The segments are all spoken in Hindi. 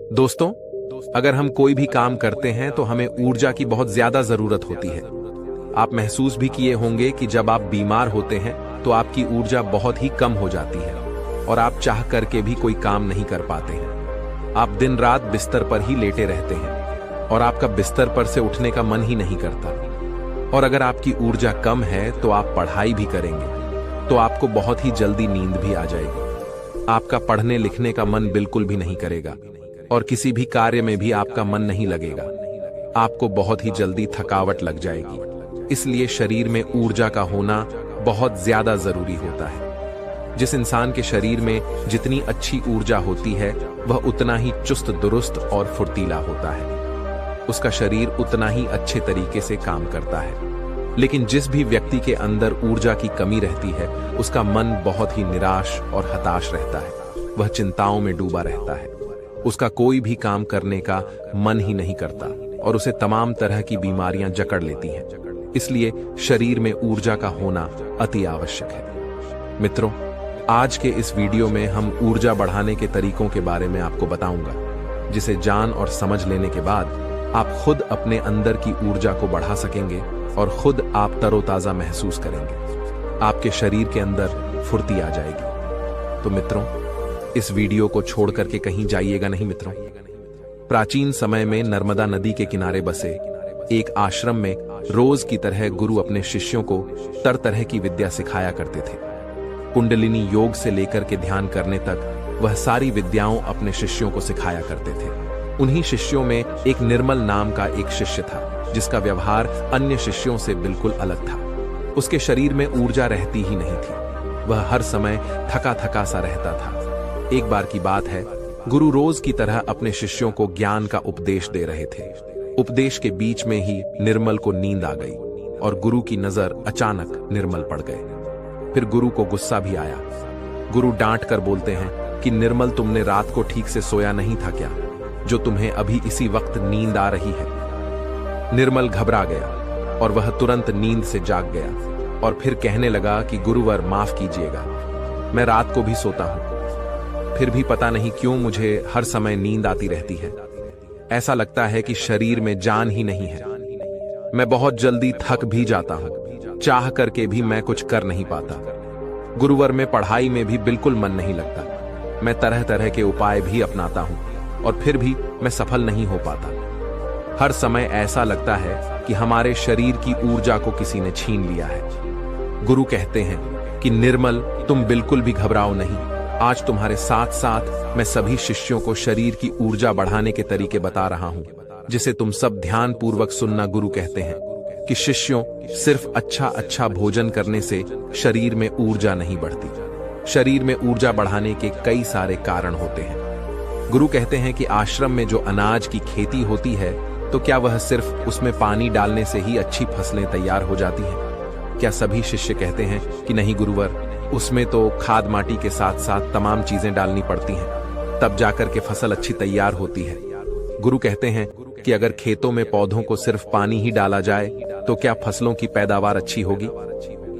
दोस्तों, अगर हम कोई भी काम करते हैं तो हमें ऊर्जा की बहुत ज्यादा जरूरत होती है। आप महसूस भी किए होंगे कि जब आप बीमार होते हैं तो आपकी ऊर्जा बहुत ही कम हो जाती है और आप चाह करके भी कोई काम नहीं कर पाते हैं। आप दिन रात बिस्तर पर ही लेटे रहते हैं और आपका बिस्तर पर से उठने का मन ही नहीं करता। और अगर आपकी ऊर्जा कम है तो आप पढ़ाई भी करेंगे तो आपको बहुत ही जल्दी नींद भी आ जाएगी। आपका पढ़ने लिखने का मन बिल्कुल भी नहीं करेगा और किसी भी कार्य में भी आपका मन नहीं लगेगा। आपको बहुत ही जल्दी थकावट लग जाएगी। इसलिए शरीर में ऊर्जा का होना बहुत ज्यादा जरूरी होता है। जिस इंसान के शरीर में जितनी अच्छी ऊर्जा होती है वह उतना ही चुस्त दुरुस्त और फुर्तीला होता है। उसका शरीर उतना ही अच्छे तरीके से काम करता है। लेकिन जिस भी व्यक्ति के अंदर ऊर्जा की कमी रहती है उसका मन बहुत ही निराश और हताश रहता है। वह चिंताओं में डूबा रहता है। उसका कोई भी काम करने का मन ही नहीं करता और उसे तमाम तरह की बीमारियां जकड़ लेती हैं। इसलिए शरीर में ऊर्जा का होना अति आवश्यक है। मित्रों, आज के इस वीडियो में हम ऊर्जा बढ़ाने के तरीकों के बारे में आपको बताऊंगा, जिसे जान और समझ लेने के बाद आप खुद अपने अंदर की ऊर्जा को बढ़ा सकेंगे और खुद आप तरोताजा महसूस करेंगे। आपके शरीर के अंदर फुर्ती आ जाएगी। तो मित्रों, इस वीडियो को छोड़ करके कहीं जाइएगा नहीं। मित्रों, प्राचीन समय में नर्मदा नदी के किनारे बसे एक आश्रम में रोज की तरह गुरु अपने शिष्यों को तरह तरह की विद्या सिखाया करते थे। कुंडलिनी योग से लेकर के ध्यान करने तक वह सारी विद्याओं अपने शिष्यों को सिखाया करते थे। उन्हीं शिष्यों में एक निर्मल नाम का एक शिष्य था जिसका व्यवहार अन्य शिष्यों से बिल्कुल अलग था। उसके शरीर में ऊर्जा रहती ही नहीं थी। वह हर समय थका थका सा रहता था। एक बार की बात है, गुरु रोज की तरह अपने शिष्यों को ज्ञान का उपदेश दे रहे थे। उपदेश के बीच में ही निर्मल को नींद आ गई और गुरु की नजर अचानक निर्मल पड़ गए। फिर गुरु को गुस्सा भी आया। गुरु डांट कर बोलते हैं कि निर्मल, तुमने रात को ठीक से सोया नहीं था क्या, जो तुम्हें अभी इसी वक्त नींद आ रही है। निर्मल घबरा गया और वह तुरंत नींद से जाग गया और फिर कहने लगा कि गुरुवर, माफ कीजिएगा, मैं रात को भी सोता हूं, फिर भी पता नहीं क्यों मुझे हर समय नींद आती रहती है। ऐसा लगता है कि शरीर में जान ही नहीं है। मैं बहुत जल्दी थक भी जाता हूं, चाह करके भी मैं कुछ कर नहीं पाता। गुरुवर, में पढ़ाई में भी बिल्कुल मन नहीं लगता। मैं तरह तरह के उपाय भी अपनाता हूं और फिर भी मैं सफल नहीं हो पाता। हर समय ऐसा लगता है कि हमारे शरीर की ऊर्जा को किसी ने छीन लिया है। गुरु कहते हैं कि निर्मल, तुम बिल्कुल भी घबराओ नहीं। आज तुम्हारे साथ साथ मैं सभी शिष्यों को शरीर की ऊर्जा बढ़ाने के तरीके बता रहा हूं, जिसे तुम सब ध्यान पूर्वक सुनना। गुरु कहते हैं कि शिष्यों, सिर्फ अच्छा भोजन करने से शरीर में ऊर्जा नहीं बढ़ती। शरीर में ऊर्जा बढ़ाने के कई सारे कारण होते हैं। गुरु कहते हैं कि आश्रम में जो अनाज की खेती होती है, तो क्या वह सिर्फ उसमें पानी डालने से ही अच्छी फसलें तैयार हो जाती हैं? क्या सभी शिष्य कहते हैं कि नहीं गुरुवर, उसमें तो खाद माटी के साथ साथ तमाम चीजें डालनी पड़ती हैं, तब जाकर के फसल अच्छी तैयार होती है। गुरु कहते हैं कि अगर खेतों में पौधों को सिर्फ पानी ही डाला जाए तो क्या फसलों की पैदावार अच्छी होगी?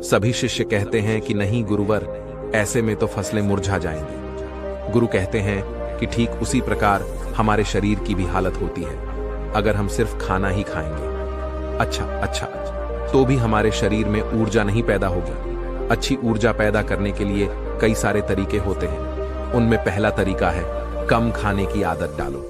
सभी शिष्य कहते हैं कि नहीं गुरुवर, ऐसे में तो फसलें मुरझा जाएंगी। गुरु कहते हैं कि ठीक उसी प्रकार हमारे शरीर की भी हालत होती है। अगर हम सिर्फ खाना ही खाएंगे, अच्छा तो भी हमारे शरीर में ऊर्जा नहीं पैदा होगी। अच्छी ऊर्जा पैदा करने के लिए कई सारे तरीके होते हैं। उनमें पहला तरीका है कम खाने की आदत डालो।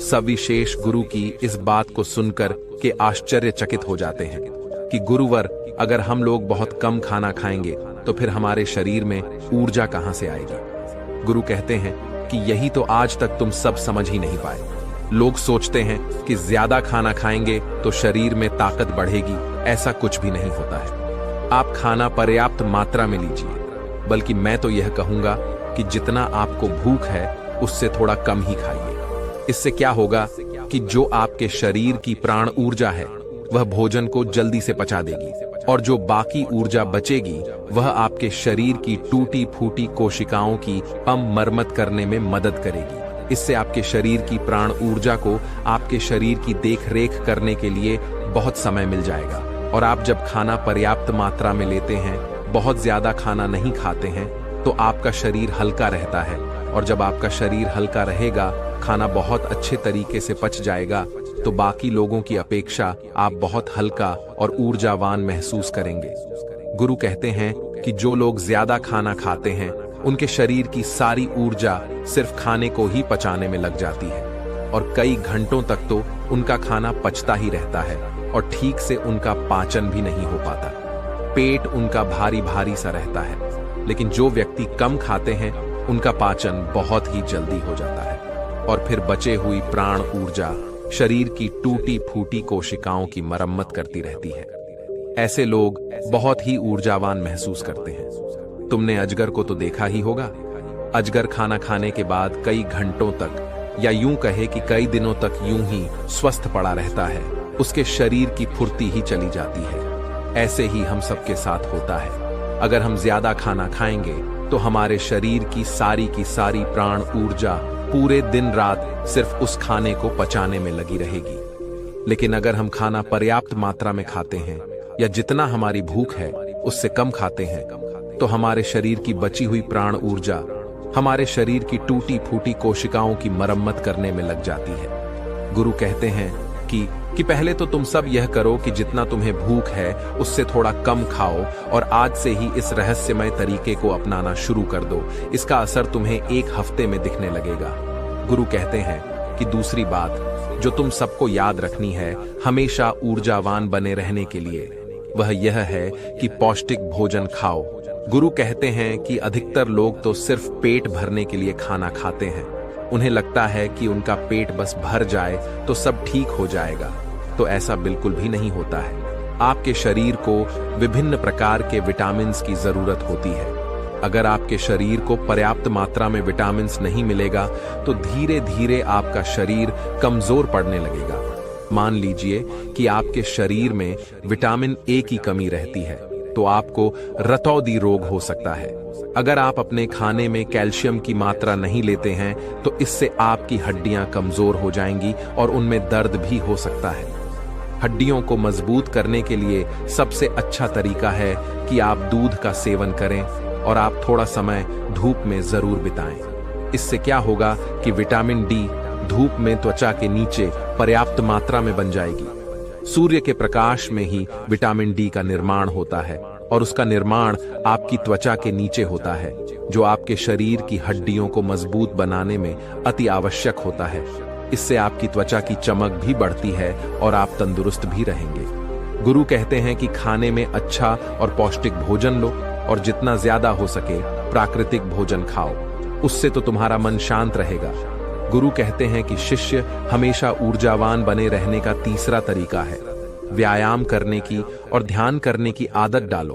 सविशेष गुरु की इस बात को सुनकर के आश्चर्यचकित हो जाते हैं कि गुरुवर, अगर हम लोग बहुत कम खाना खाएंगे तो फिर हमारे शरीर में ऊर्जा कहां से आएगी? गुरु कहते हैं कि यही तो आज तक तुम सब समझ ही नहीं पाए। लोग सोचते हैं कि ज्यादा खाना खाएंगे तो शरीर में ताकत बढ़ेगी। ऐसा कुछ भी नहीं होता है। आप खाना पर्याप्त मात्रा में लीजिए, बल्कि मैं तो यह कहूंगा कि जितना आपको भूख है उससे थोड़ा कम ही खाइए। इससे क्या होगा कि जो आपके शरीर की प्राण ऊर्जा है वह भोजन को जल्दी से पचा देगी और जो बाकी ऊर्जा बचेगी वह आपके शरीर की टूटी फूटी कोशिकाओं की मरम्मत करने में मदद करेगी। इससे आपके शरीर की प्राण ऊर्जा को आपके शरीर की देख रेख करने के लिए बहुत समय मिल जाएगा। और आप जब खाना पर्याप्त मात्रा में लेते हैं, बहुत ज्यादा खाना नहीं खाते हैं, तो आपका शरीर हल्का रहता है और जब आपका शरीर हल्का रहेगा, खाना बहुत अच्छे तरीके से पच जाएगा, तो बाकी लोगों की अपेक्षा आप बहुत हल्का और ऊर्जावान महसूस करेंगे। गुरु कहते हैं कि जो लोग ज्यादा खाना खाते हैं, उनके शरीर की सारी ऊर्जा सिर्फ खाने को ही पचाने में लग जाती है और कई घंटों तक तो उनका खाना पचता ही रहता है और ठीक से उनका पाचन भी नहीं हो पाता। पेट उनका भारी भारी सा रहता है। लेकिन जो व्यक्ति कम खाते हैं, उनका पाचन बहुत ही जल्दी हो जाता है और फिर बचे हुई प्राण ऊर्जा शरीर की टूटी फूटी कोशिकाओं की मरम्मत करती रहती है। ऐसे लोग बहुत ही ऊर्जावान महसूस करते हैं। तुमने अजगर को तो देखा ही होगा। अजगर खाना खाने के बाद कई घंटों तक, या यूं कहे कि कई दिनों तक यूं ही स्वस्थ पड़ा रहता है। उसके शरीर की फुर्ती ही चली जाती है। ऐसे ही हम सबके साथ होता है। अगर हम ज्यादा खाना खाएंगे तो हमारे शरीर की सारी प्राण ऊर्जा पूरे दिन रात सिर्फ उस खाने को पचाने में लगी रहेगी। लेकिन अगर हम खाना पर्याप्त मात्रा में खाते हैं या जितना हमारी भूख है उससे कम खाते हैं, तो हमारे शरीर की बची हुई प्राण ऊर्जा हमारे शरीर की टूटी फूटी कोशिकाओं की मरम्मत करने में लग जाती है। गुरु कहते हैं कि पहले तो तुम सब यह करो कि जितना तुम्हें भूख है उससे थोड़ा कम खाओ और आज से ही इस रहस्यमय तरीके को अपनाना शुरू कर दो। इसका असर तुम्हें 1 हफ्ते में दिखने लगेगा। गुरु कहते हैं कि दूसरी बात जो तुम सबको याद रखनी है हमेशा ऊर्जावान बने रहने के लिए, वह यह है कि पौष्टिक भोजन खाओ। गुरु कहते हैं कि अधिकतर लोग तो सिर्फ पेट भरने के लिए खाना खाते हैं। उन्हें लगता है कि उनका पेट बस भर जाए तो सब ठीक हो जाएगा, तो ऐसा बिल्कुल भी नहीं होता है। आपके शरीर को विभिन्न प्रकार के विटामिन्स की जरूरत होती है। अगर आपके शरीर को पर्याप्त मात्रा में विटामिन्स नहीं मिलेगा तो धीरे धीरे आपका शरीर कमजोर पड़ने लगेगा। मान लीजिए कि आपके शरीर में विटामिन ए की कमी रहती है, तो आपको रतौंधी रोग हो सकता है। अगर आप अपने खाने में कैल्शियम की मात्रा नहीं लेते हैं तो इससे आपकी हड्डियां कमजोर हो जाएंगी और उनमें दर्द भी हो सकता है। हड्डियों को मजबूत करने के लिए सबसे अच्छा तरीका है कि आप दूध का सेवन करें और आप थोड़ा समय धूप में जरूर बिताएं। इससे क्या होगा कि विटामिन डी धूप में त्वचा के नीचे पर्याप्त मात्रा में बन जाएगी। सूर्य के प्रकाश में ही विटामिन डी का निर्माण होता है और उसका निर्माण आपकी त्वचा के नीचे होता है, जो आपके शरीर की हड्डियों को मजबूत बनाने में अति आवश्यक होता है। इससे आपकी त्वचा की चमक भी बढ़ती है और आप तंदुरुस्त भी रहेंगे। गुरु कहते हैं कि खाने में अच्छा और पौष्टिक भोजन लो और जितना ज्यादा हो सके प्राकृतिक भोजन खाओ। उससे तो तुम्हारा मन शांत रहेगा। गुरु कहते हैं कि शिष्य हमेशा ऊर्जावान बने रहने का तीसरा तरीका है व्यायाम करने की और ध्यान करने की आदत डालो।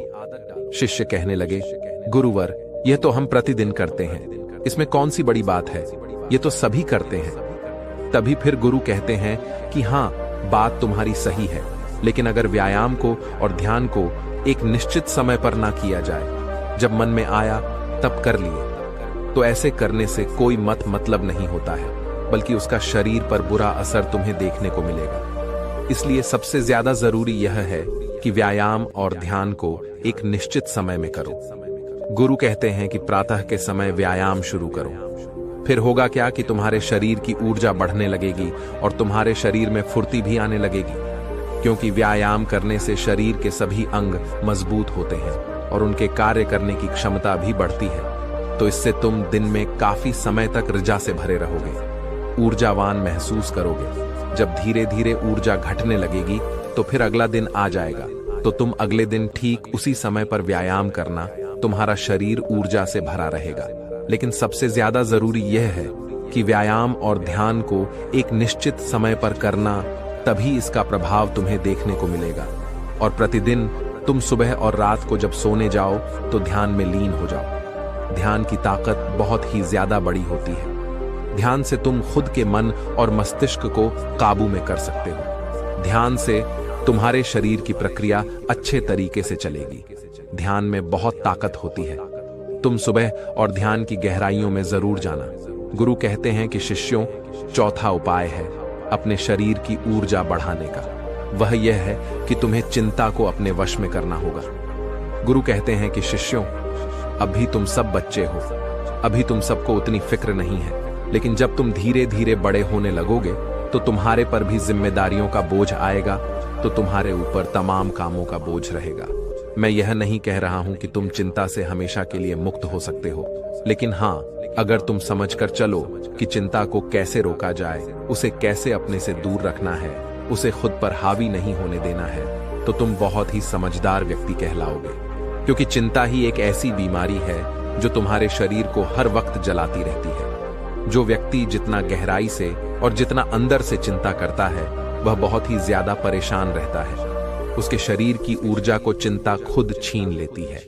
शिष्य कहने लगे, गुरुवर, यह तो हम प्रतिदिन करते हैं, इसमें कौन सी बड़ी बात है, ये तो सभी करते हैं। तभी फिर गुरु कहते हैं कि हाँ, बात तुम्हारी सही है, लेकिन अगर व्यायाम को और ध्यान को एक निश्चित समय पर ना किया जाए, जब मन में आया तब कर लिए, तो ऐसे करने से कोई मतलब नहीं होता है, बल्कि उसका शरीर पर बुरा असर तुम्हें देखने को मिलेगा। इसलिए सबसे ज्यादा जरूरी यह है कि व्यायाम और ध्यान को एक निश्चित समय में करो। गुरु कहते हैं कि प्रातः के समय व्यायाम शुरू करो। फिर होगा क्या कि तुम्हारे शरीर की ऊर्जा बढ़ने लगेगी और तुम्हारे शरीर में फुर्ती भी आने लगेगी, क्योंकि व्यायाम करने से शरीर के सभी अंग मजबूत होते हैं और उनके कार्य करने की क्षमता भी बढ़ती है। तो इससे तुम दिन में काफी समय तक ऊर्जा से भरे रहोगे, ऊर्जावान महसूस करोगे। जब धीरे धीरे ऊर्जा घटने लगेगी तो फिर अगला दिन आ जाएगा, तो तुम अगले दिन ठीक उसी समय पर व्यायाम करना, तुम्हारा शरीर ऊर्जा से भरा रहेगा। लेकिन सबसे ज्यादा जरूरी यह है कि व्यायाम और ध्यान को एक निश्चित समय पर करना, तभी इसका प्रभाव तुम्हें देखने को मिलेगा। और प्रतिदिन तुम सुबह और रात को जब सोने जाओ तो ध्यान में लीन हो जाओ। ध्यान की ताकत बहुत ही ज्यादा बड़ी होती है। ध्यान से तुम खुद के मन और मस्तिष्क को काबू में कर सकते हो। ध्यान से तुम्हारे शरीर की प्रक्रिया अच्छे तरीके से चलेगी। ध्यान में बहुत ताकत होती है। तुम सुबह और ध्यान की गहराइयों में जरूर जाना। गुरु कहते हैं कि शिष्यों, चौथा उपाय है अपने शरीर की ऊर्जा बढ़ाने का। वह यह है कि तुम्हें चिंता को अपने वश में करना होगा। गुरु कहते हैं कि शिष्यों, अभी तुम सब बच्चे हो, अभी तुम सबको उतनी फिक्र नहीं है, लेकिन जब तुम धीरे धीरे बड़े होने लगोगे तो तुम्हारे पर भी जिम्मेदारियों का बोझ आएगा, तो तुम्हारे ऊपर तमाम कामों का बोझ रहेगा। मैं यह नहीं कह रहा हूं कि तुम चिंता से हमेशा के लिए मुक्त हो सकते हो, लेकिन हाँ, अगर तुम समझकर चलो कि चिंता को कैसे रोका जाए, उसे कैसे अपने से दूर रखना है, उसे खुद पर हावी नहीं होने देना है, तो तुम बहुत ही समझदार व्यक्ति कहलाओगे। क्योंकि चिंता ही एक ऐसी बीमारी है जो तुम्हारे शरीर को हर वक्त जलाती रहती है। जो व्यक्ति जितना गहराई से और जितना अंदर से चिंता करता है, वह बहुत ही ज्यादा परेशान रहता है। उसके शरीर की ऊर्जा को चिंता खुद छीन लेती है,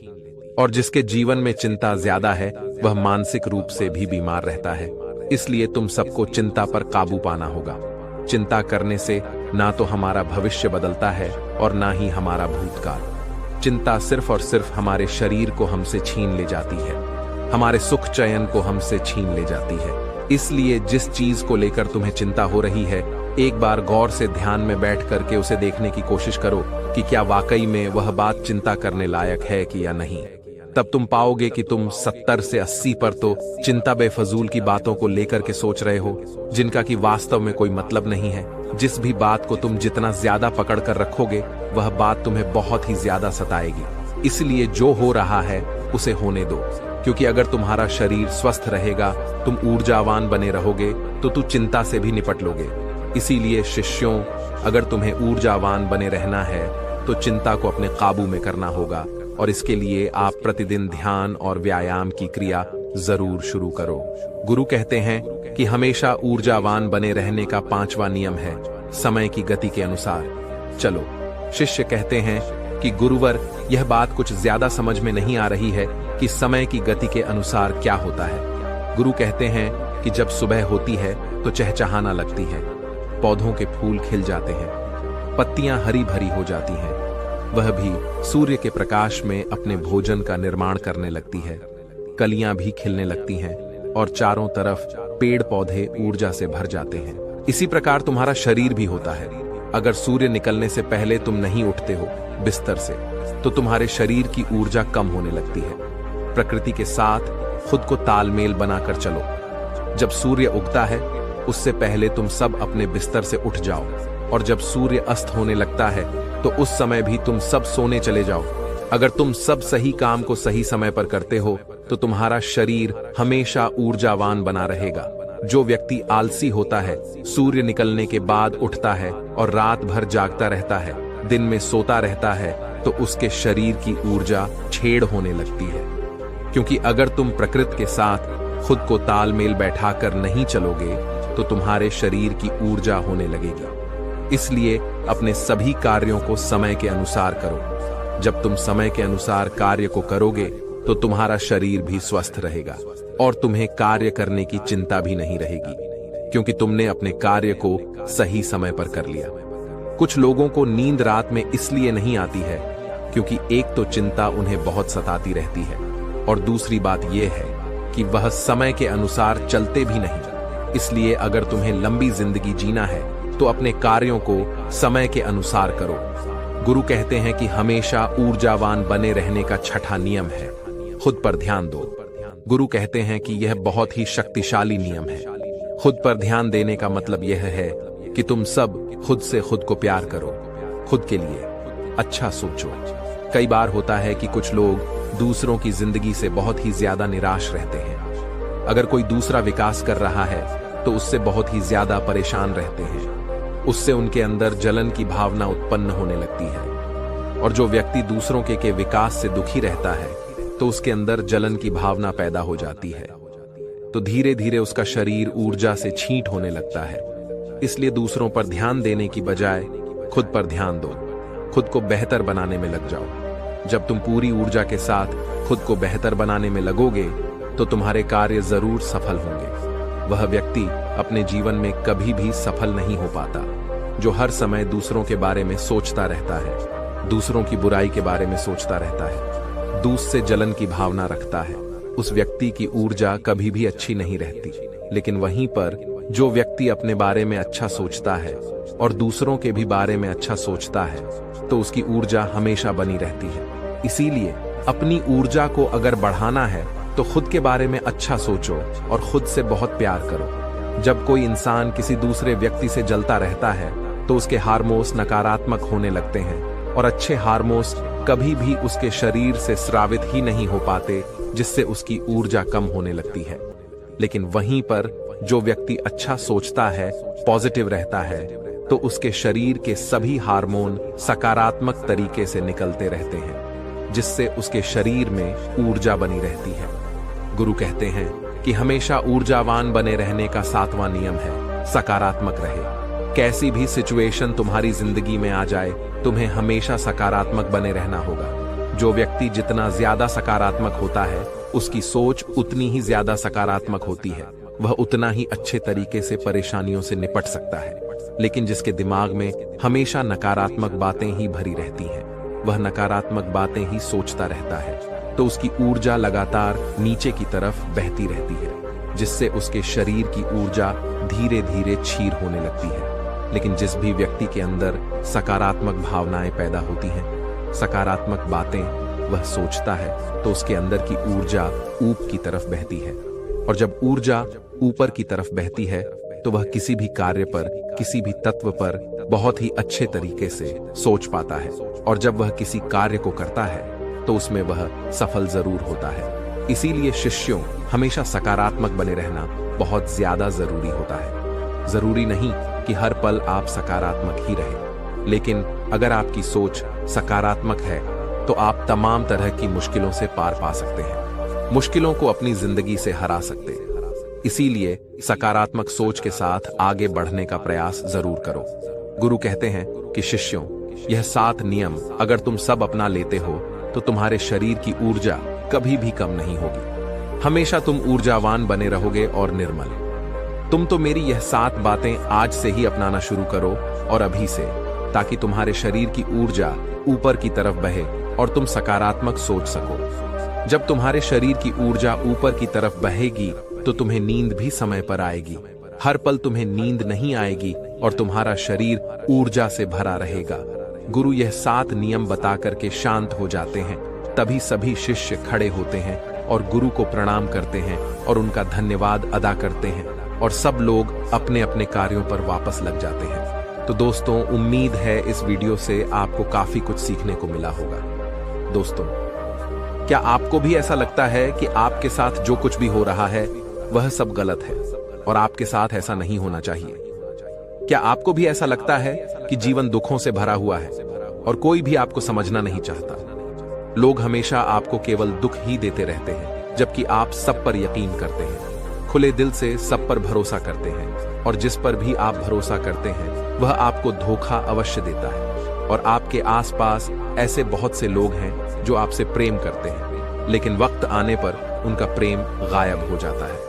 और जिसके जीवन में चिंता ज्यादा है वह मानसिक रूप से भी बीमार रहता है। इसलिए तुम सबको चिंता पर काबू पाना होगा। चिंता करने से ना तो हमारा भविष्य बदलता है और ना ही हमारा भूतकाल। चिंता सिर्फ और सिर्फ हमारे शरीर को हमसे छीन ले जाती है, हमारे सुख चयन को हमसे छीन ले जाती है। इसलिए जिस चीज को लेकर तुम्हें चिंता हो रही है, एक बार गौर से ध्यान में बैठ करके उसे देखने की कोशिश करो कि क्या वाकई में वह बात चिंता करने लायक है कि या नहीं। तब तुम पाओगे कि तुम 70 से 80 पर तो चिंता बेफजूल की बातों को लेकर के सोच रहे हो, जिनका कि वास्तव में कोई मतलब नहीं है। जिस भी बात को तुम जितना ज्यादा पकड़ कर रखोगे, वह बात तुम्हें बहुत ही ज्यादा सताएगी। इसलिए जो हो रहा है उसे होने दो, क्योंकि अगर तुम्हारा शरीर स्वस्थ रहेगा, तुम ऊर्जावान बने रहोगे, तो तू चिंता से भी निपट लोगे। इसीलिए शिष्यों, अगर तुम्हें ऊर्जावान बने रहना है तो चिंता को अपने काबू में करना होगा, और इसके लिए आप प्रतिदिन ध्यान और व्यायाम की क्रिया जरूर शुरू करो। गुरु कहते हैं कि हमेशा ऊर्जावान बने रहने का 5वां नियम है समय की गति के अनुसार चलो। शिष्य कहते हैं कि गुरुवर, यह बात कुछ ज्यादा समझ में नहीं आ रही है कि समय की गति के अनुसार क्या होता है। गुरु कहते हैं कि जब सुबह होती है तो चहचहाना लगती है, पौधों के फूल खिल जाते हैं, पत्तियां हरी भरी हो जाती हैं, वह भी सूर्य के प्रकाश में अपने भोजन का निर्माण करने लगती है, कलियां भी खिलने लगती हैं और चारों तरफ पेड़ पौधे ऊर्जा से भर जाते हैं। इसी प्रकार तुम्हारा शरीर भी होता है। अगर सूर्य निकलने से पहले तुम नहीं उठते हो बिस्तर से, तो तुम्हारे शरीर की ऊर्जा कम होने लगती है। प्रकृति के साथ खुद को तालमेल बनाकर चलो। जब सूर्य उगता है उससे पहले तुम सब अपने बिस्तर से उठ जाओ, और जब सूर्य अस्त होने लगता है तो उस समय भी तुम सब सोने चले जाओ। अगर तुम सब सही काम को सही समय पर करते हो तो तुम्हारा शरीर हमेशा ऊर्जावान बना रहेगा। जो व्यक्ति आलसी होता है, सूर्य निकलने के बाद उठता है और रात भर जागता रहता है, दिन में सोता रहता है, तो उसके शरीर की ऊर्जा छेड़ होने लगती है। क्योंकि अगर तुम प्रकृति के साथ खुद को तालमेल बैठाकर नहीं चलोगे तो तुम्हारे शरीर की ऊर्जा होने लगेगी। इसलिए अपने सभी कार्यों को समय के अनुसार करो। जब तुम समय के अनुसार कार्य को करोगे तो तुम्हारा शरीर भी स्वस्थ रहेगा और तुम्हें कार्य करने की चिंता भी नहीं रहेगी, क्योंकि तुमने अपने कार्य को सही समय पर कर लिया। कुछ लोगों को नींद रात में इसलिए नहीं आती है क्योंकि एक तो चिंता उन्हें बहुत सताती रहती है, और दूसरी बात यह है कि वह समय के अनुसार चलते भी नहीं। इसलिए अगर तुम्हें लंबी जिंदगी जीना है तो अपने कार्यों को समय के अनुसार करो। गुरु कहते हैं कि हमेशा ऊर्जावान बने रहने का 6वां नियम है खुद पर ध्यान दो। गुरु कहते हैं कि यह बहुत ही शक्तिशाली नियम है। खुद पर ध्यान देने का मतलब यह है कि तुम सब खुद से खुद को प्यार करो, खुद के लिए अच्छा सोचो। कई बार होता है कि कुछ लोग दूसरों की जिंदगी से बहुत ही ज्यादा निराश रहते हैं। अगर कोई दूसरा विकास कर रहा है तो उससे बहुत ही ज्यादा परेशान रहते हैं। उससे उनके अंदर जलन की भावना उत्पन्न होने लगती है, और जो व्यक्ति दूसरों के विकास से दुखी रहता है तो उसके अंदर जलन की भावना पैदा हो जाती है, तो धीरे धीरे उसका शरीर ऊर्जा से छींट होने लगता है। इसलिए दूसरों पर ध्यान देने की बजाय खुद पर ध्यान दो, खुद को बेहतर बनाने में लग जाओ। जब तुम पूरी ऊर्जा के साथ खुद को बेहतर बनाने में लगोगे तो तुम्हारे कार्य जरूर सफल होंगे। वह व्यक्ति अपने जीवन में कभी भी सफल नहीं हो पाता जो हर समय दूसरों के बारे में सोचता रहता है, दूसरों की बुराई के बारे में सोचता रहता है, दूसरे से जलन की भावना रखता है। उस व्यक्ति की ऊर्जा कभी भी अच्छी नहीं रहती। लेकिन वहीं पर जो व्यक्ति अपने बारे में अच्छा सोचता है और दूसरों के भी बारे में अच्छा सोचता है तो उसकी ऊर्जा हमेशा बनी रहती है। इसीलिए अपनी ऊर्जा को अगर बढ़ाना है तो खुद के बारे में अच्छा सोचो और खुद से बहुत प्यार करो। जब कोई इंसान किसी दूसरे व्यक्ति से जलता रहता है तो उसके हार्मोन्स नकारात्मक होने लगते हैं और अच्छे हार्मोन्स कभी भी उसके शरीर से स्रावित ही नहीं हो पाते, जिससे उसकी ऊर्जा कम होने लगती है। लेकिन वहीं पर जो व्यक्ति अच्छा सोचता है, पॉजिटिव रहता है, तो उसके शरीर के सभी हार्मोन सकारात्मक तरीके से निकलते रहते हैं, जिससे उसके शरीर में ऊर्जा बनी रहती है। गुरु कहते हैं कि हमेशा ऊर्जावान बने रहने का 7वां नियम है सकारात्मक रहे। कैसी भी सिचुएशन तुम्हारी जिंदगी में आ जाए, तुम्हें हमेशा सकारात्मक बने रहना होगा। जो व्यक्ति जितना ज्यादा सकारात्मक होता है, उसकी सोच उतनी ही ज्यादा सकारात्मक होती है। वह उतना ही अच्छे तरीके से परेशानियों से निपट सकता है। लेकिन जिसके दिमाग में हमेशा नकारात्मक बातें ही भरी रहती हैं, वह नकारात्मक बातें ही सोचता रहता है, तो उसकी ऊर्जा लगातार नीचे की तरफ बहती रहती है, जिससे उसके शरीर की ऊर्जा धीरे धीरे क्षीण होने लगती है। लेकिन जिस भी व्यक्ति के अंदर सकारात्मक भावनाएं पैदा होती हैं, सकारात्मक बातें वह सोचता है, तो उसके अंदर की ऊर्जा ऊपर की तरफ बहती है। और जब ऊर्जा ऊपर की तरफ बहती है तो वह किसी भी कार्य पर, किसी भी तत्व पर बहुत ही अच्छे तरीके से सोच पाता है। और जब वह किसी कार्य को करता है तो उसमें वह सफल जरूर होता है। इसीलिए शिष्यों, हमेशा सकारात्मक बने रहना बहुत ज्यादा जरूरी होता है। जरूरी नहीं कि हर पल आप सकारात्मक ही रहें, लेकिन अगर आपकी सोच सकारात्मक है तो आप तमाम तरह की मुश्किलों से पार पा सकते हैं, मुश्किलों को अपनी जिंदगी से हरा सकते हैं। इसीलिए सकारात्मक सोच के साथ आगे बढ़ने का प्रयास जरूर करो। गुरु कहते हैं कि शिष्यों, यह 7 नियम अगर तुम सब अपना लेते हो तो तुम्हारे शरीर की ऊर्जा कभी भी कम नहीं होगी। हमेशा तुम ऊर्जावान बने रहोगे और निर्मल। तुम तो मेरी यह 7 बातें आज से ही अपनाना शुरू करो, और अभी से, ताकि तुम्हारे शरीर की ऊर्जा ऊपर की तरफ बहे और तुम सकारात्मक सोच सको। जब तुम्हारे शरीर की ऊर्जा ऊपर की तरफ बहेगी तो तुम्हें नींद भी समय पर आएगी। हर पल तुम्हें नींद नहीं आएगी और तुम्हारा शरीर ऊर्जा से भरा रहेगा। गुरु यह 7 नियम बता करके शांत हो जाते हैं। तभी सभी शिष्य खड़े होते हैं और गुरु को प्रणाम करते हैं और उनका धन्यवाद अदा करते हैं, और सब लोग अपने अपने कार्यों पर वापस लग जाते हैं। तो दोस्तों, उम्मीद है इस वीडियो से आपको काफी कुछ सीखने को मिला होगा। दोस्तों, क्या आपको भी ऐसा लगता है कि आपके साथ जो कुछ भी हो रहा है वह सब गलत है और आपके साथ ऐसा नहीं होना चाहिए? क्या आपको भी ऐसा लगता है कि जीवन दुखों से भरा हुआ है और कोई भी आपको समझना नहीं चाहता? लोग हमेशा आपको केवल दुख ही देते रहते हैं, जबकि आप सब पर यकीन करते हैं, खुले दिल से सब पर भरोसा करते हैं, और जिस पर भी आप भरोसा करते हैं वह आपको धोखा अवश्य देता है। और आपके आसपास ऐसे बहुत से लोग हैं जो आपसे प्रेम करते हैं, लेकिन वक्त आने पर उनका प्रेम गायब हो जाता है।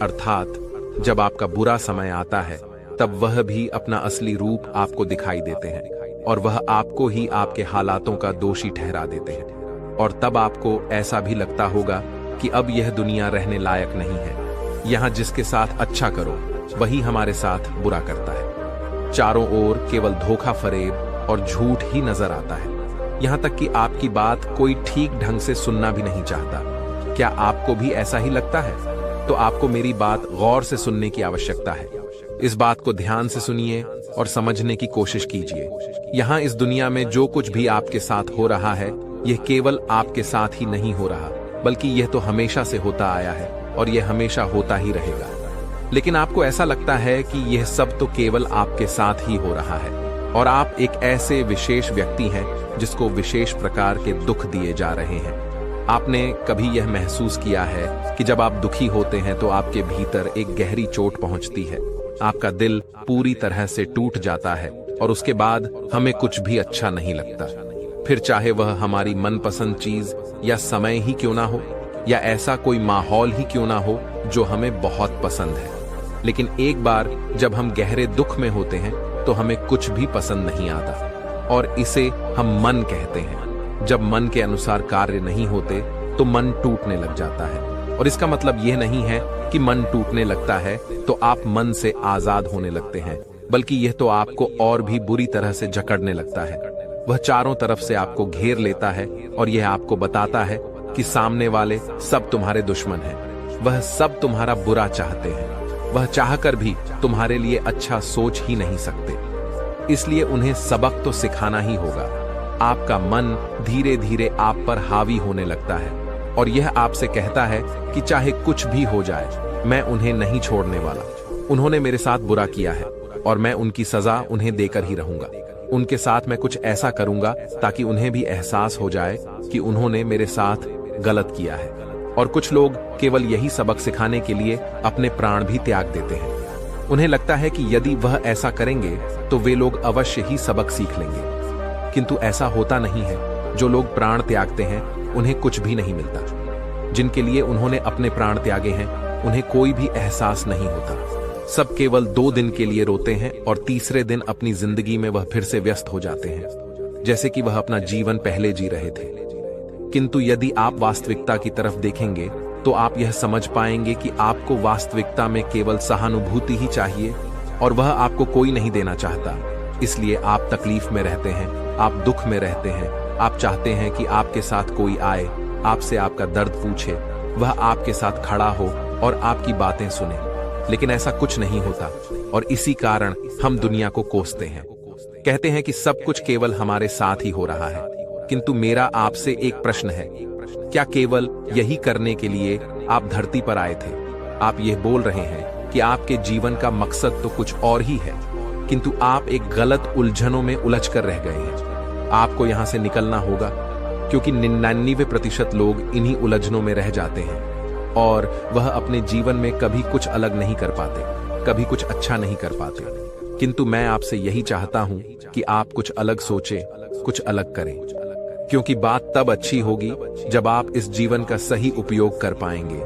अर्थात जब आपका बुरा समय आता है तब वह भी अपना असली रूप आपको दिखाई देते हैं, और वह आपको ही आपके हालातों का दोषी ठहरा देते हैं। और तब आपको ऐसा भी लगता होगा कि अब यह दुनिया रहने लायक नहीं है। यहाँ जिसके साथ अच्छा करो वही हमारे साथ बुरा करता है। चारों ओर केवल धोखा फरेब और झूठ ही नजर आता है। यहाँ तक कि आपकी बात कोई ठीक ढंग से सुनना भी नहीं चाहता। क्या आपको भी ऐसा ही लगता है? तो आपको मेरी बात गौर से सुनने की आवश्यकता है। इस बात को ध्यान से सुनिए और समझने की कोशिश कीजिए। यहाँ इस दुनिया में जो कुछ भी आपके साथ हो रहा है, यह केवल आपके साथ ही नहीं हो रहा, बल्कि यह तो हमेशा से होता आया है और यह हमेशा होता ही रहेगा। लेकिन आपको ऐसा लगता है कि यह सब तो केवल आपके साथ ही हो रहा है, और आप एक ऐसे विशेष व्यक्ति हैं जिसको विशेष प्रकार के दुख दिए जा रहे हैं। आपने कभी यह महसूस किया है कि जब आप दुखी होते हैं तो आपके भीतर एक गहरी चोट पहुंचती है, आपका दिल पूरी तरह से टूट जाता है, और उसके बाद हमें कुछ भी अच्छा नहीं लगता। फिर चाहे वह हमारी मनपसंद चीज या समय ही क्यों ना हो, या ऐसा कोई माहौल ही क्यों ना हो जो हमें बहुत पसंद है। लेकिन एक बार जब हम गहरे दुख में होते हैं तो हमें कुछ भी पसंद नहीं आता, और इसे हम मन कहते हैं। जब मन के अनुसार कार्य नहीं होते तो मन टूटने लग जाता है। और इसका मतलब यह नहीं है कि मन टूटने लगता है तो आप मन से आजाद होने लगते हैं, बल्कि यह तो आपको और भी बुरी तरह से जकड़ने लगता है। वह चारों तरफ से आपको घेर लेता है और यह आपको बताता है कि सामने वाले सब तुम्हारे दुश्मन हैं। वह सब तुम्हारा बुरा चाहते हैं। वह चाहकर भी तुम्हारे लिए अच्छा सोच ही नहीं सकते। इसलिए उन्हें सबक तो सिखाना ही होगा। आपका मन धीरे धीरे आप पर हावी होने लगता है और यह आपसे कहता है कि चाहे कुछ भी हो जाए, मैं उन्हें नहीं छोड़ने वाला। उन्होंने मेरे साथ बुरा किया है और मैं उनकी सजा उन्हें देकर ही रहूंगा। उनके साथ मैं कुछ ऐसा करूंगा ताकि उन्हें भी एहसास हो जाए कि उन्होंने मेरे साथ गलत किया है। और कुछ लोग केवल यही सबक सिखाने के लिए अपने प्राण भी त्याग देते हैं। उन्हें लगता है कि यदि वह ऐसा करेंगे तो वे लोग अवश्य ही सबक सीख लेंगे, किंतु ऐसा होता नहीं है। जो लोग प्राण त्यागते हैं उन्हें कुछ भी नहीं मिलता। जिनके लिए उन्होंने अपने प्राण त्यागे हैं उन्हें कोई भी एहसास नहीं होता। सब केवल 2 दिन के लिए रोते हैं और तीसरे दिन अपनी जिंदगी में वह फिर से व्यस्त हो जाते हैं, जैसे कि वह अपना जीवन पहले जी रहे थे। किंतु यदि आप वास्तविकता की तरफ देखेंगे तो आप यह समझ पाएंगे कि आपको वास्तविकता में केवल सहानुभूति ही चाहिए और वह आपको कोई नहीं देना चाहता। इसलिए आप तकलीफ में रहते हैं, आप दुख में रहते हैं। आप चाहते हैं कि आपके साथ कोई आए, आपसे आपका दर्द पूछे, वह आपके साथ खड़ा हो और आपकी बातें सुने, लेकिन ऐसा कुछ नहीं होता और इसी कारण हम दुनिया को कोसते हैं। कहते हैं कि सब कुछ केवल हमारे साथ ही हो रहा है। किंतु मेरा आपसे एक प्रश्न है, क्या केवल यही करने के लिए आप धरती पर आए थे? आप यह बोल रहे हैं कि आपके जीवन का मकसद तो कुछ और ही है, किंतु आप एक गलत उलझनों में उलझ कर रह गए हैं। आपको यहां से निकलना होगा, क्योंकि 99% लोग इन्हीं उलझनों में रह जाते हैं और वह अपने जीवन में कभी कुछ अलग नहीं कर पाते, कभी कुछ अच्छा नहीं कर पाते। किंतु मैं आपसे यही चाहता हूं कि आप कुछ अलग सोचें, कुछ अलग करें, क्योंकि बात तब अच्छी होगी जब आप इस जीवन का सही उपयोग कर पाएंगे।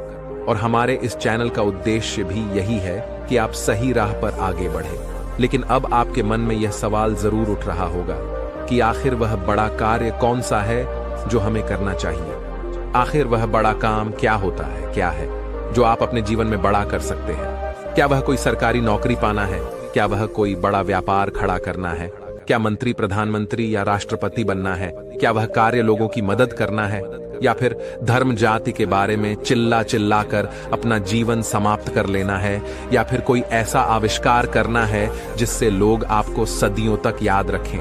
और हमारे इस चैनल का उद्देश्य भी यही है कि आप सही राह पर आगे बढ़ें। लेकिन अब आपके मन में यह सवाल जरूर उठ रहा होगा कि आखिर वह बड़ा कार्य कौन सा है जो हमें करना चाहिए? आखिर वह बड़ा काम क्या होता है, क्या है जो आप अपने जीवन में बड़ा कर सकते हैं? क्या वह कोई सरकारी नौकरी पाना है? क्या वह कोई बड़ा व्यापार खड़ा करना है? क्या मंत्री, प्रधानमंत्री या राष्ट्रपति बनना है? क्या वह कार्य लोगों की मदद करना है? या फिर धर्म जाति के बारे में चिल्ला चिल्ला कर अपना जीवन समाप्त कर लेना है? या फिर कोई ऐसा आविष्कार करना है जिससे लोग आपको सदियों तक याद रखें,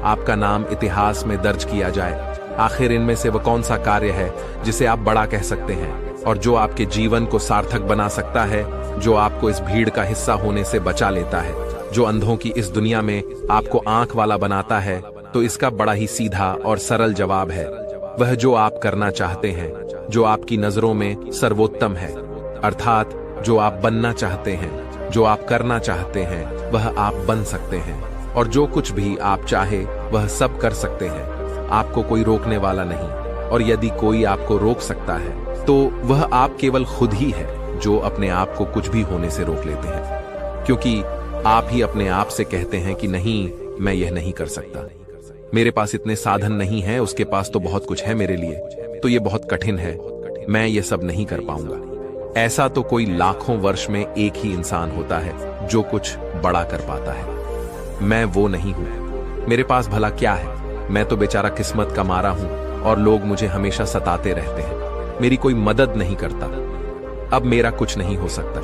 आपका नाम इतिहास में दर्ज किया जाए? आखिर इनमें से वह कौन सा कार्य है जिसे आप बड़ा कह सकते हैं और जो आपके जीवन को सार्थक बना सकता है, जो आपको इस भीड़ का हिस्सा होने से बचा लेता है, जो अंधों की इस दुनिया में आपको आंख वाला बनाता है? तो इसका बड़ा ही सीधा और सरल जवाब है, वह जो आप करना चाहते हैं, जो आपकी नजरों में सर्वोत्तम है, अर्थात जो आप बनना चाहते हैं, जो आप करना चाहते हैं, वह आप बन सकते हैं। और जो कुछ भी आप चाहे वह सब कर सकते हैं। आपको कोई रोकने वाला नहीं, और यदि कोई आपको रोक सकता है तो वह आप केवल खुद ही है जो अपने आप को कुछ भी होने से रोक लेते हैं, क्योंकि आप ही अपने आप से कहते हैं कि नहीं, मैं यह नहीं कर सकता, मेरे पास इतने साधन नहीं है, उसके पास तो बहुत कुछ है मेरे लिए, तो ये बहुत कठिन है, मैं ये सब नहीं कर पाऊंगा। ऐसा तो कोई लाखों वर्ष में एक ही इंसान होता है जो कुछ बड़ा कर पाता है। मैं वो नहीं हूं। मेरे पास भला क्या है? मैं तो बेचारा किस्मत का मारा हूं और लोग मुझे हमेशा सताते रहते हैं। मेरी कोई मदद नहीं करता। अब मेरा कुछ नहीं हो सकता।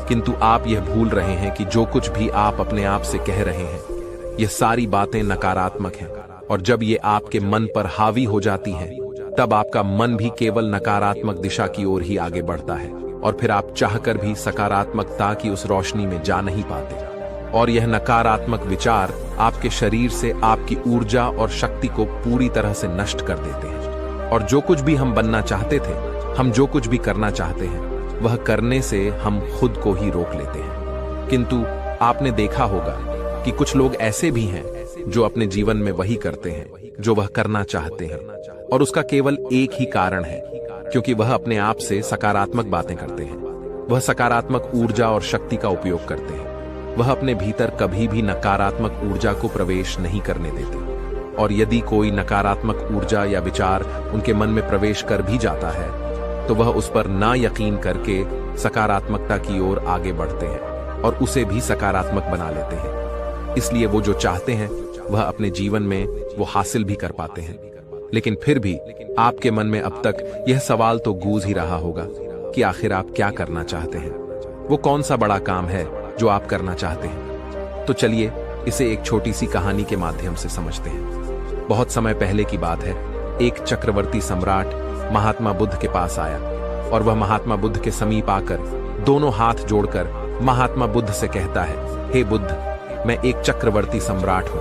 किंतु आप यह भूल रहे हैं कि जो कुछ भी आप अपने आप से कह रहे हैं, यह सारी बातें नकारात्मक हैं, और जब ये आपके मन पर हावी हो जाती हैं, तब आपका मन भी केवल नकारात्मक दिशा की ओर ही आगे बढ़ता है, और फिर आप चाहकर भी सकारात्मकता की उस रोशनी में जा नहीं पाते। और यह नकारात्मक विचार आपके शरीर से आपकी ऊर्जा और शक्ति को पूरी तरह से नष्ट कर देते हैं। और जो कुछ भी हम बनना चाहते थे, हम जो कुछ भी करना चाहते हैं, वह करने से हम खुद को ही रोक लेते हैं। किंतु आपने देखा होगा कि कुछ लोग ऐसे भी हैं जो अपने जीवन में वही करते हैं जो वह करना चाहते हैं, और उसका केवल एक ही कारण है, क्योंकि वह अपने आप से सकारात्मक बातें करते हैं। वह सकारात्मक ऊर्जा और शक्ति का उपयोग करते हैं। वह अपने भीतर कभी भी नकारात्मक ऊर्जा को प्रवेश नहीं करने देते, और यदि कोई नकारात्मक ऊर्जा या विचार उनके मन में प्रवेश कर भी जाता है तो वह उस पर ना यकीन करके सकारात्मकता की ओर आगे बढ़ते हैं और उसे भी सकारात्मक बना लेते हैं। इसलिए वो जो चाहते हैं वह अपने जीवन में वो हासिल भी कर पाते हैं। लेकिन फिर भी आपके मन में अब तक यह सवाल तो गूंज ही रहा होगा कि आखिर आप क्या करना चाहते हैं, वो कौन सा बड़ा काम है जो आप करना चाहते हैं। तो चलिए इसे एक छोटी सी कहानी के माध्यम से समझते हैं। बहुत समय पहले की बात है, एक चक्रवर्ती सम्राट महात्मा बुद्ध के पास आया और वह महात्मा बुद्ध के समीप आकर दोनों हाथ जोड़कर महात्मा बुद्ध से कहता है, हे बुद्ध, मैं एक चक्रवर्ती सम्राट हूं।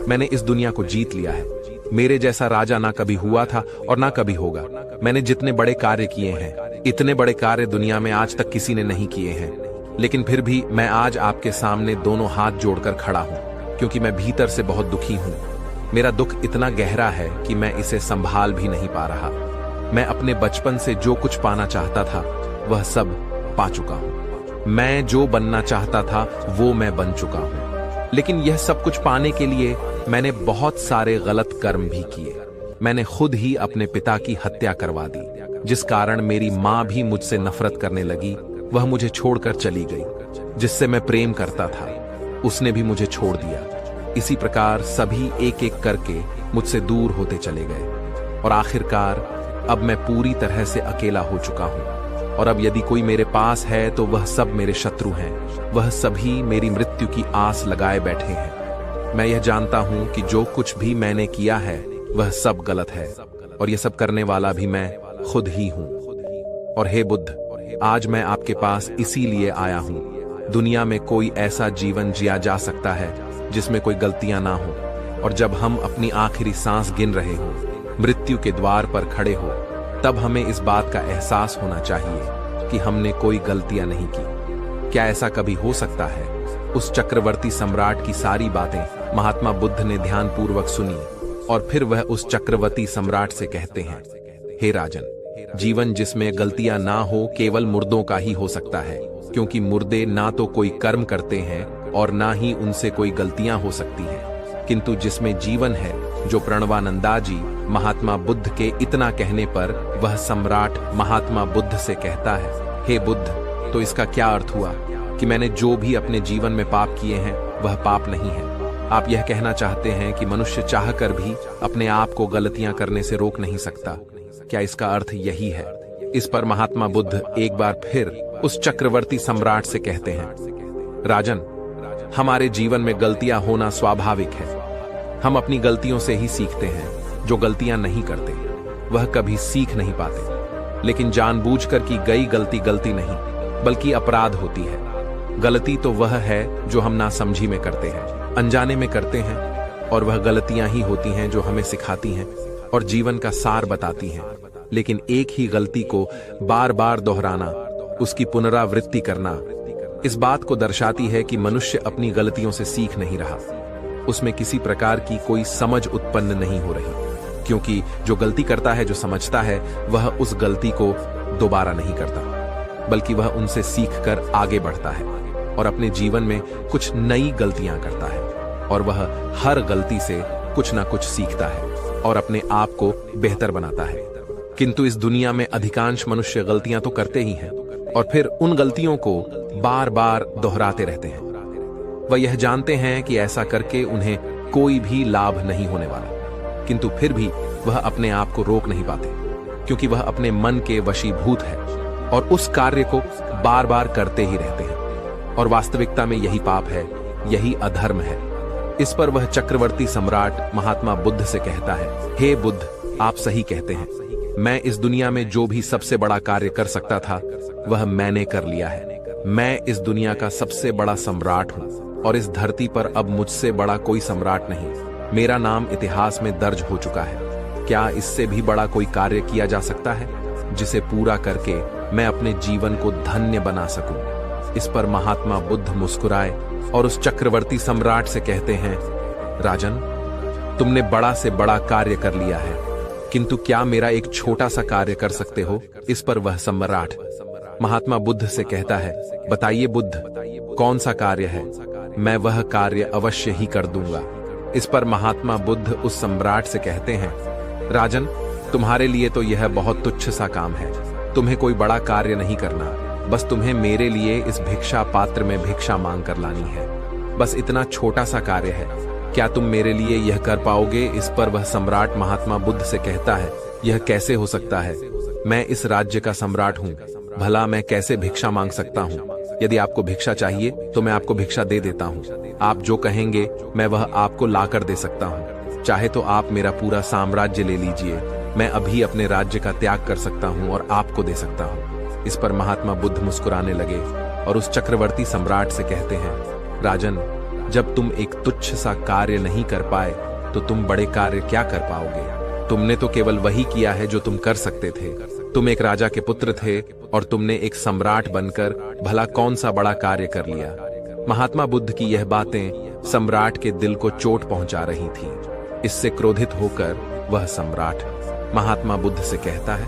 मैंने इस दुनिया को जीत लिया है। मेरे जैसा राजा ना कभी हुआ था और ना कभी होगा। मैंने जितने बड़े कार्य किए हैं, इतने बड़े कार्य दुनिया में आज तक किसी ने नहीं किए हैं। लेकिन फिर भी मैं आज आपके सामने दोनों हाथ जोड़कर खड़ा हूं, क्योंकि मैं भीतर से बहुत दुखी हूं। मेरा दुख इतना गहरा है कि मैं इसे संभाल भी नहीं पा रहा। मैं अपने बचपन से जो कुछ पाना चाहता था वह सब पा चुका हूं। मैं जो बनना चाहता था वो मैं बन चुका हूं। लेकिन यह सब कुछ पाने के लिए मैंने बहुत सारे गलत कर्म भी किए। मैंने खुद ही अपने पिता की हत्या करवा दी, जिस कारण मेरी मां भी मुझसे नफरत करने लगी। वह मुझे छोड़कर चली गई। जिससे मैं प्रेम करता था उसने भी मुझे छोड़ दिया। इसी प्रकार सभी एक एक करके मुझसे दूर होते चले गए और आखिरकार अब मैं पूरी तरह से अकेला हो चुका हूं। और अब यदि कोई मेरे पास है तो वह सब मेरे शत्रु हैं। वह सभी मेरी मृत्यु की आस लगाए बैठे हैं। मैं यह जानता हूं कि जो कुछ भी मैंने किया है वह सब गलत है और यह सब करने वाला भी मैं खुद ही हूं। और हे बुद्ध, आज मैं आपके पास इसीलिए आया हूं। दुनिया में कोई ऐसा जीवन जिया जा सकता है जिसमें कोई गलतियां ना हो, और जब हम अपनी आखिरी सांस गिन रहे हो, मृत्यु के द्वार पर खड़े हो, तब हमें इस बात का एहसास होना चाहिए कि हमने कोई गलतियां नहीं की। क्या ऐसा कभी हो सकता है? उस चक्रवर्ती सम्राट की सारी बातें महात्मा बुद्ध ने ध्यानपूर्वक सुनी और फिर वह उस चक्रवर्ती सम्राट से कहते हैं, हे राजन, जीवन जिसमें गलतियां ना हो केवल मुर्दों का ही हो सकता है, क्योंकि मुर्दे ना तो कोई कर्म करते हैं और ना ही उनसे कोई गलतियां हो सकती हैं। किंतु जिसमें जीवन है, जो प्रणवानंदा जी महात्मा बुद्ध के इतना कहने पर वह सम्राट महात्मा बुद्ध से कहता है, हे बुद्ध, तो इसका क्या अर्थ हुआ कि मैंने जो भी अपने जीवन में पाप किए हैं वह पाप नहीं है। आप यह कहना चाहते हैं कि मनुष्य चाहकर भी अपने आप को गलतियां करने से रोक नहीं सकता। क्या इसका अर्थ यही है? इस पर महात्मा बुद्ध एक बार फिर उस चक्रवर्ती सम्राट से कहते हैं, राजन, हमारे जीवन में गलतियां होना स्वाभाविक है। हम अपनी गलतियों से ही सीखते हैं। जो गलतियां नहीं करते वह कभी सीख नहीं पाते। लेकिन जानबूझकर की गई गलती गलती नहीं बल्कि अपराध होती है। गलती तो वह है जो हम नासमझी में करते हैं, अनजाने में करते हैं, और वह गलतियां ही होती हैं जो हमें सिखाती हैं और जीवन का सार बताती हैं। लेकिन एक ही गलती को बार बार दोहराना, उसकी पुनरावृत्ति करना, इस बात को दर्शाती है कि मनुष्य अपनी गलतियों से सीख नहीं रहा। उसमें किसी प्रकार की कोई समझ उत्पन्न नहीं हो रही, क्योंकि जो गलती करता है, जो समझता है, वह उस गलती को दोबारा नहीं करता, बल्कि वह उनसे सीखकर आगे बढ़ता है और अपने जीवन में कुछ नई गलतियां करता है। और वह हर गलती से कुछ ना कुछ सीखता है और अपने आप को बेहतर बनाता है। किंतु इस दुनिया में अधिकांश मनुष्य गलतियां तो करते ही हैं और फिर उन गलतियों को बार बार दोहराते रहते हैं। वह यह जानते हैं कि ऐसा करके उन्हें कोई भी लाभ नहीं होने वाला, किंतु फिर भी वह अपने आप को रोक नहीं पाते, क्योंकि वह अपने मन के वशीभूत है और उस कार्य को बार बार करते ही रहते हैं। और वास्तविकता में यही पाप है, यही अधर्म है। इस पर वह चक्रवर्ती सम्राट महात्मा बुद्ध से कहता है, हे बुद्ध, आप सही कहते हैं। मैं इस दुनिया में जो भी सबसे बड़ा कार्य कर सकता था वह मैंने कर लिया है। मैं इस दुनिया का सबसे बड़ा सम्राट हूं और इस धरती पर अब मुझसे बड़ा कोई सम्राट नहीं। मेरा नाम इतिहास में दर्ज हो चुका है। क्या इससे भी बड़ा कोई कार्य किया जा सकता है जिसे पूरा करके मैं अपने जीवन को धन्य बना सकूं? इस पर महात्मा बुद्ध मुस्कुराए और उस चक्रवर्ती सम्राट से कहते हैं, राजन, तुमने बड़ा से बड़ा कार्य कर लिया है, किंतु क्या मेरा एक छोटा सा कार्य कर सकते हो? इस पर वह सम्राट महात्मा बुद्ध से कहता है, बताइए बुद्ध, कौन सा कार्य है? मैं वह कार्य अवश्य ही कर दूंगा। इस पर महात्मा बुद्ध उस सम्राट से कहते हैं, राजन, तुम्हारे लिए तो यह बहुत तुच्छ सा काम है। तुम्हें कोई बड़ा कार्य नहीं करना, बस तुम्हें मेरे लिए इस भिक्षा पात्र में भिक्षा मांग कर लानी है। बस इतना छोटा सा कार्य है। क्या तुम मेरे लिए यह कर पाओगे? इस पर वह सम्राट महात्मा बुद्ध से कहता है, यह कैसे हो सकता है? मैं इस राज्य का सम्राट हूँ, भला मैं कैसे भिक्षा मांग सकता हूँ? यदि आपको भिक्षा चाहिए तो मैं आपको भिक्षा दे देता हूँ। आप जो कहेंगे मैं वह आपको लाकर दे सकता हूँ। चाहे तो आप मेरा पूरा साम्राज्य ले लीजिए, मैं अभी अपने राज्य का त्याग कर सकता हूँ और आपको दे सकता हूँ। इस पर महात्मा बुद्ध मुस्कुराने लगे और उस चक्रवर्ती सम्राट से कहते हैं, राजन, जब तुम एक तुच्छ सा कार्य नहीं कर पाए तो तुम बड़े कार्य क्या कर पाओगे? तुमने तो केवल वही किया है जो तुम कर सकते थे। तुम एक राजा के पुत्र थे और तुमने एक सम्राट बनकर भला कौन सा बड़ा कार्य कर लिया? महात्मा बुद्ध की यह बातें सम्राट के दिल को चोट पहुंचा रही थी। इससे क्रोधित होकर वह सम्राट महात्मा बुद्ध से कहता है,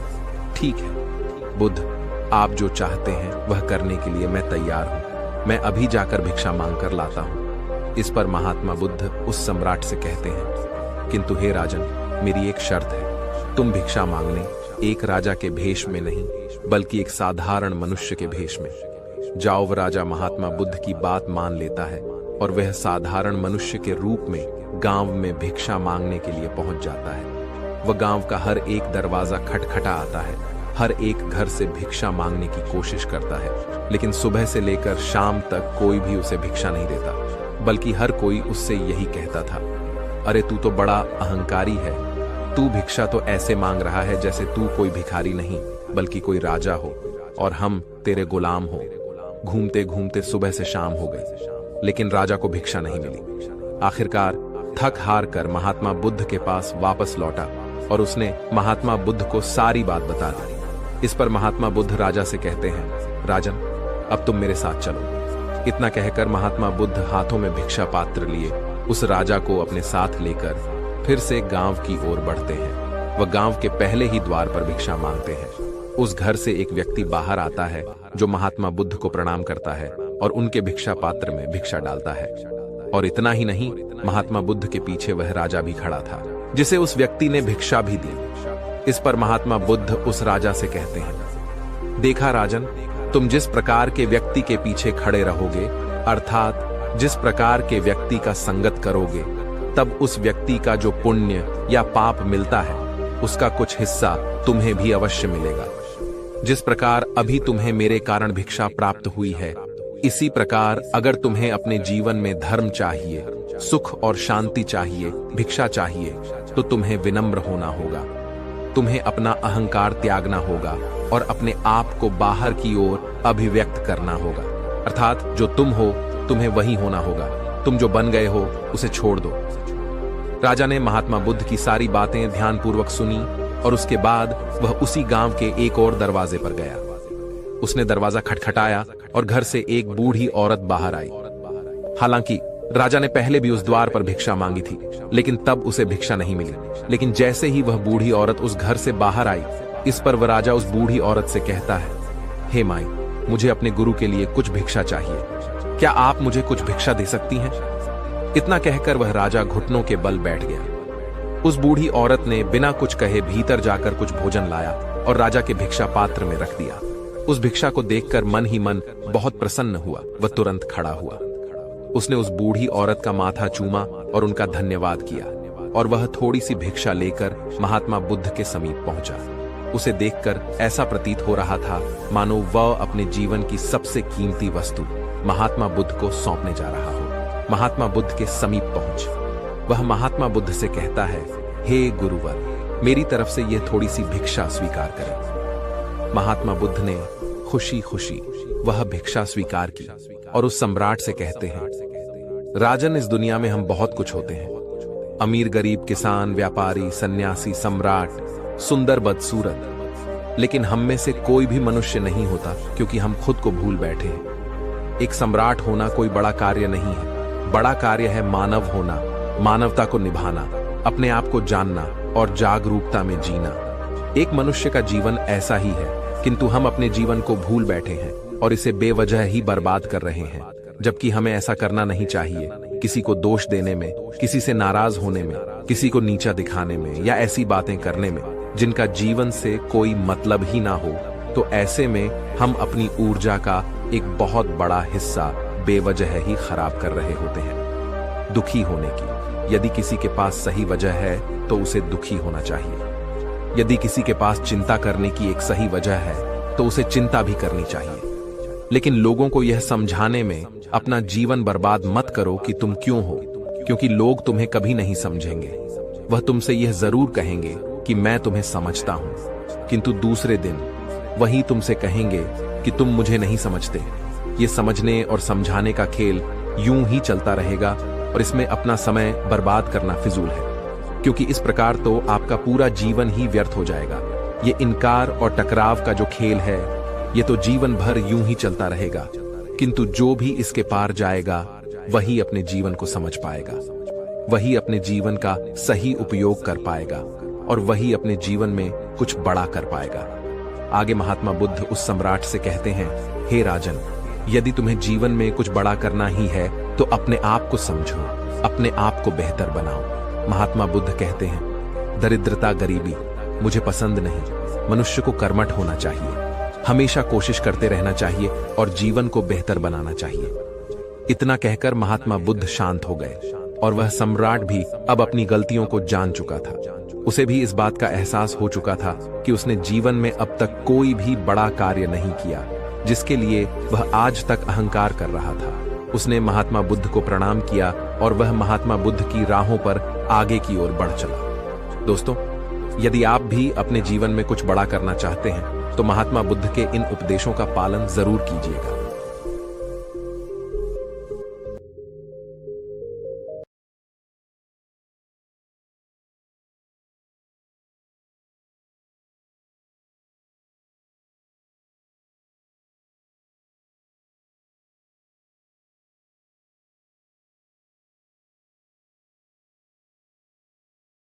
ठीक है बुद्ध, आप जो चाहते हैं वह करने के लिए मैं तैयार हूं। मैं अभी जाकर भिक्षा मांगकर लाता हूं। इस पर महात्मा बुद्ध उस सम्राट से कहते हैं, किंतु हे राजन, मेरी एक शर्त है। तुम भिक्षा मांगने एक राजा के भेष में नहीं बल्कि एक साधारण मनुष्य के भेष में जाओ। वह राजा महात्मा बुद्ध की बात मान लेता है और वह साधारण मनुष्य के रूप में गांव में भिक्षा मांगने के लिए पहुंच जाता है। वह गांव का हर एक दरवाजा खटखटा आता है, हर एक घर से भिक्षा मांगने की कोशिश करता है, लेकिन सुबह से लेकर शाम तक कोई भी उसे भिक्षा नहीं देता, बल्कि हर कोई उससे यही कहता था, अरे तू तो बड़ा अहंकारी है, तू भिक्षा तो ऐसे मांग रहा है जैसे तू कोई भिखारी नहीं बल्कि कोई राजा हो और हम तेरे गुलाम हो। घूमते घूमते सुबह से शाम हो गई, लेकिन राजा को भिक्षा नहीं मिली। आखिरकार थक हार कर महात्मा बुद्ध के पास वापस लौटा और उसने महात्मा बुद्ध को सारी बात बता दी। इस पर महात्मा बुद्ध राजा से कहते हैं, राजन, अब तुम मेरे साथ चलो। इतना कहकर महात्मा बुद्ध हाथों में भिक्षा पात्र लिए उस राजा को अपने साथ लेकर फिर से गांव की ओर बढ़ते हैं। वह गांव के पहले ही द्वार पर भिक्षा मांगते हैं। उस घर से एक व्यक्ति बाहर आता है जो महात्मा बुद्ध को प्रणाम करता है और उनके भिक्षा पात्र में भिक्षा डालता है। और इतना ही नहीं, महात्मा बुद्ध के पीछे वह राजा भी खड़ा था जिसे उस व्यक्ति ने भिक्षा भी दी। इस पर महात्मा बुद्ध उस राजा से कहते हैं, देखा राजन, तुम जिस प्रकार के व्यक्ति के पीछे खड़े रहोगे, अर्थात जिस प्रकार के व्यक्ति का संगत करोगे, तब उस व्यक्ति का जो पुण्य या पाप मिलता है उसका कुछ हिस्सा तुम्हें भी अवश्य मिलेगा। जिस प्रकार अभी तुम्हें मेरे कारण भिक्षा प्राप्त हुई है, इसी प्रकार अगर तुम्हें अपने जीवन में धर्म चाहिए, सुख और शांति चाहिए, भिक्षा चाहिए, तो तुम्हें विनम्र होना होगा। तुम्हें अपना अहंकार त्यागना होगा और अपने आप को बाहर की ओर अभिव्यक्त करना होगा। अर्थात जो तुम हो तुम्हें वही होना होगा, तुम जो बन गए हो उसे छोड़ दो। राजा ने महात्मा बुद्ध की सारी बातें ध्यानपूर्वक सुनी और उसके बाद वह उसी गांव के एक और दरवाजे पर गया। उसने दरवाजा खटखटाया और घर से एक बूढ़ी औरत बाहर आई। हालांकि राजा ने पहले भी उस द्वार पर भिक्षा मांगी थी, लेकिन तब उसे भिक्षा नहीं मिली। लेकिन जैसे ही वह बूढ़ी औरत उस घर से बाहर आई, इस पर वह राजा उस बूढ़ी औरत से कहता है, हे माई, मुझे अपने गुरु के लिए कुछ भिक्षा चाहिए, क्या आप मुझे कुछ भिक्षा दे सकती हैं? इतना कहकर वह राजा घुटनों के बल बैठ गया। उस बूढ़ी औरत ने बिना कुछ कहे भीतर जाकर कुछ भोजन लाया और राजा के भिक्षा पात्र में रख दिया। उस भिक्षा को देखकर मन ही मन बहुत प्रसन्न हुआ। वह तुरंत खड़ा हुआ। उसने उस बूढ़ी औरत का माथा चूमा और उनका धन्यवाद किया और वह थोड़ी सी भिक्षा लेकर महात्मा बुद्ध के समीप पहुंचा। उसे देखकर ऐसा प्रतीत हो रहा था मानो वह अपने जीवन की सबसे कीमती वस्तु महात्मा बुद्ध को सौंपने जा रहा हो। महात्मा बुद्ध के समीप पहुंच वह महात्मा बुद्ध से कहता है, हे गुरुवर, मेरी तरफ से यह थोड़ी सी भिक्षा स्वीकार करें। महात्मा बुद्ध ने खुशी खुशी वह भिक्षा स्वीकार की और उस सम्राट से कहते हैं, राजन, इस दुनिया में हम बहुत कुछ होते हैं, अमीर गरीब, किसान, व्यापारी, सन्यासी, सम्राट, सुंदर बदसूरत, लेकिन हम में से कोई भी मनुष्य नहीं होता क्योंकि हम खुद को भूल बैठे हैं। एक सम्राट होना कोई बड़ा कार्य नहीं है, बड़ा कार्य है मानव होना, मानवता को निभाना, अपने आप को जानना और जागरूकता में जीना। एक मनुष्य का जीवन ऐसा ही है, किंतु हम अपने जीवन को भूल बैठे हैं और इसे बेवजह ही बर्बाद कर रहे हैं, जबकि हमें ऐसा करना नहीं चाहिए। किसी को दोष देने में, किसी से नाराज होने में, किसी को नीचा दिखाने में या ऐसी बातें करने में जिनका जीवन से कोई मतलब ही ना हो, तो ऐसे में हम अपनी ऊर्जा का एक बहुत बड़ा हिस्सा बेवजह ही खराब कर रहे होते हैं। दुखी होने की। यदि किसी के पास सही वजह है तो उसे दुखी होना चाहिए। यदि किसी के पास चिंता करने की एक सही वजह है तो उसे चिंता भी करनी चाहिए। लेकिन लोगों को यह समझाने में अपना जीवन बर्बाद मत करो कि तुम क्यों हो, क्योंकि लोग तुम्हें कभी नहीं समझेंगे। वह तुमसे यह जरूर कहेंगे कि मैं तुम्हें समझता हूं, किंतु दूसरे दिन वही तुमसे कहेंगे कि तुम मुझे नहीं समझते। ये समझने और समझाने का खेल यूं ही चलता रहेगा और इसमें अपना समय बर्बाद करना फिजूल है, क्योंकि इस प्रकार तो आपका पूरा जीवन ही व्यर्थ हो जाएगा। ये इनकार और टकराव का जो खेल है, ये तो जीवन भर यूं ही चलता रहेगा, किंतु जो भी इसके पार जाएगा वही अपने जीवन को समझ पाएगा, वही अपने जीवन का सही उपयोग कर पाएगा और वही अपने जीवन में कुछ बड़ा कर पाएगा। आगे महात्मा बुद्ध उस सम्राट से कहते हैं, हे राजन, यदि तुम्हें जीवन में कुछ बड़ा करना ही है तो अपने आप को समझो, अपने आप को बेहतर बनाओ। महात्मा बुद्ध कहते हैं, दरिद्रता गरीबी मुझे पसंद नहीं। मनुष्य को कर्मठ होना चाहिए, हमेशा कोशिश करते रहना चाहिए और जीवन को बेहतर बनाना चाहिए। इतना कहकर महात्मा बुद्ध शांत हो गए और वह सम्राट भी अब अपनी गलतियों को जान चुका था। उसे भी इस बात का एहसास हो चुका था कि उसने जीवन में अब तक कोई भी बड़ा कार्य नहीं किया जिसके लिए वह आज तक अहंकार कर रहा था। उसने महात्मा बुद्ध को प्रणाम किया और वह महात्मा बुद्ध की राहों पर आगे की ओर बढ़ चला। दोस्तों, यदि आप भी अपने जीवन में कुछ बड़ा करना चाहते हैं तो महात्मा बुद्ध के इन उपदेशों का पालन जरूर कीजिएगा।